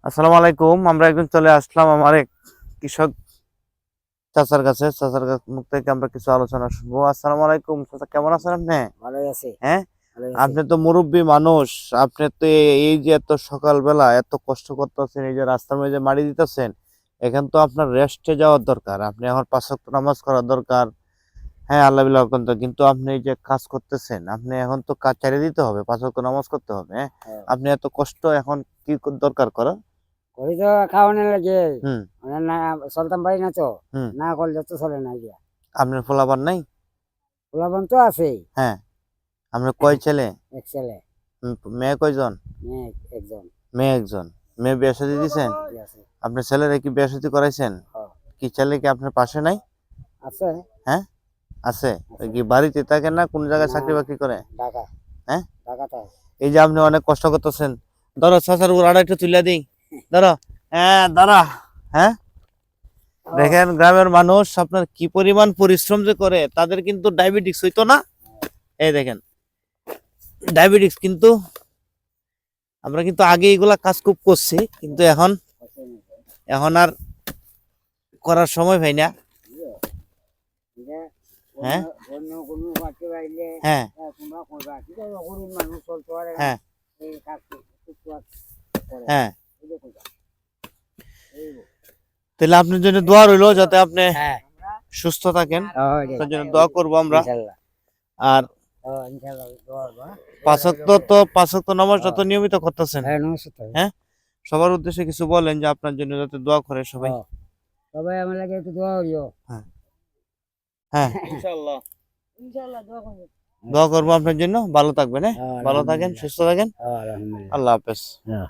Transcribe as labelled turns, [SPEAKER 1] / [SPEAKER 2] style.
[SPEAKER 1] আসসালামু আলাইকুম। আমরা একজন চলে আসলাম আমার এক কৃষক চাচার কাছে। চাচার মুখ থেকে আমরা কিছু আলোচনা শুনবো। আসসালামু আলাইকুম চাচা, কেমন আছেন আপনি?
[SPEAKER 2] ভালোই আছে।
[SPEAKER 1] হ্যাঁ,
[SPEAKER 2] ভালোই আছে।
[SPEAKER 1] আপনি তো মুরব্বী মানুষ। আপনি তো এই যে এত সকালবেলা এত কষ্ট করতেছেন, এই যে রাস্তার মধ্যে মাড়ি দিতেছেন, এখান তো আপনার রেস্টে যাওয়ার দরকার। আপনি এখন ৫ ওয়াক্ত নামাজ করার দরকার। হ্যাঁ, আল্লাহ বিল্লাহ করতে, কিন্তু আপনি এই যে কাজ করতেছেন, আপনি এখন তো কাজ ছেড়ে দিতে হবে, ৫ ওয়াক্ত নামাজ করতে হবে। হ্যাঁ,
[SPEAKER 2] হ্যাঁ।
[SPEAKER 1] আপনি এত কষ্ট এখন কি দরকার করা?
[SPEAKER 2] করি তো খাওয়ানোর লাগে।
[SPEAKER 1] হুম
[SPEAKER 2] মানে না চলতাম পারি না তো।
[SPEAKER 1] হুম
[SPEAKER 2] না করলে তো চলে না গিয়া।
[SPEAKER 1] আপনার ফলাবার নাই?
[SPEAKER 2] পোলাপান তো আছেই।
[SPEAKER 1] হ্যাঁ, আপনার কয় ছেলে?
[SPEAKER 2] এক ছেলে,
[SPEAKER 1] মেয়ে কয়জন?
[SPEAKER 2] মেয়ে একজন।
[SPEAKER 1] মেয়ে একজন। মেয়ে বিয়ে শাদী দিছেন?
[SPEAKER 2] জি আছে।
[SPEAKER 1] আপনার ছেলেরা কি বিয়ে শাদী করাইছেন?
[SPEAKER 2] হ্যাঁ,
[SPEAKER 1] কি ছেলে কি আপনার পাশে নাই?
[SPEAKER 2] আছে।
[SPEAKER 1] হ্যাঁ, আছে।
[SPEAKER 2] আছে।
[SPEAKER 1] কি বাড়িতে থাকে না কোন জায়গায়
[SPEAKER 2] না,
[SPEAKER 1] চাকরি বাকরি করে?
[SPEAKER 2] ঢাকা।
[SPEAKER 1] হ্যাঁ,
[SPEAKER 2] ঢাকাতে।
[SPEAKER 1] এই যে আপনি অনেক কষ্ট করতেছেন, ধরো চাচার উপর আড়া একটু তুলে দিই, ধরো। হ্যাঁ দাঁড়া। হ্যাঁ, দেখেন গ্রামের মানুষ আপনার কি পরিমাণ পরিশ্রম যে করে, তাদের কিন্তু ডায়াবেটিস হইতো না। এই দেখেন ডায়াবেটিস, কিন্তু আমরা কিন্তু আগে এগুলা কাজ খুব করছি, কিন্তু এখন এখন আর করার সময় পাই না। হ্যাঁ
[SPEAKER 2] অন্য কোনো পার্টি আইলে
[SPEAKER 1] হ্যাঁ
[SPEAKER 2] তোমরা করবা, ঠিক আছে? গরিব মানুষ চলতে পারে না।
[SPEAKER 1] হ্যাঁ
[SPEAKER 2] এই কাজ টুকটাক করে।
[SPEAKER 1] হ্যাঁ,
[SPEAKER 2] এই যে কইবা। এই
[SPEAKER 1] তাহলে আপনার জন্য দোয়া রইলো, যাতে আপনি
[SPEAKER 2] হ্যাঁ।
[SPEAKER 1] সুস্থ থাকেন,
[SPEAKER 2] ও
[SPEAKER 1] তার জন্য দোয়া করবো আমরা।
[SPEAKER 2] ইনশাআল্লাহ।
[SPEAKER 1] আর
[SPEAKER 2] ইনশাআল্লাহ দোয়া করবা।
[SPEAKER 1] ৫ ওয়াক্ত নামাজটা তো নিয়মিত করতেছেন।
[SPEAKER 2] হ্যাঁ, নমস্কার।
[SPEAKER 1] হ্যাঁ, সবার উদ্দেশ্যে কিছু বলেন যে আপনার জন্য যাতে দোয়া করে সবাই।
[SPEAKER 2] সবাই আমার লাগে একটু দোয়া করিও।
[SPEAKER 1] হ্যাঁ হ্যাঁ,
[SPEAKER 2] ইনশাআল্লাহ। ইনশাআল্লাহ দোয়া করব।
[SPEAKER 1] দোয়া করবো আপনার জন্য। ভালো থাকবেন, হ্যাঁ, ভালো থাকেন, সুস্থ থাকেন।
[SPEAKER 2] আলহামদুলিল্লাহ।
[SPEAKER 1] আল্লাহ হাফেজ।
[SPEAKER 2] হ্যাঁ।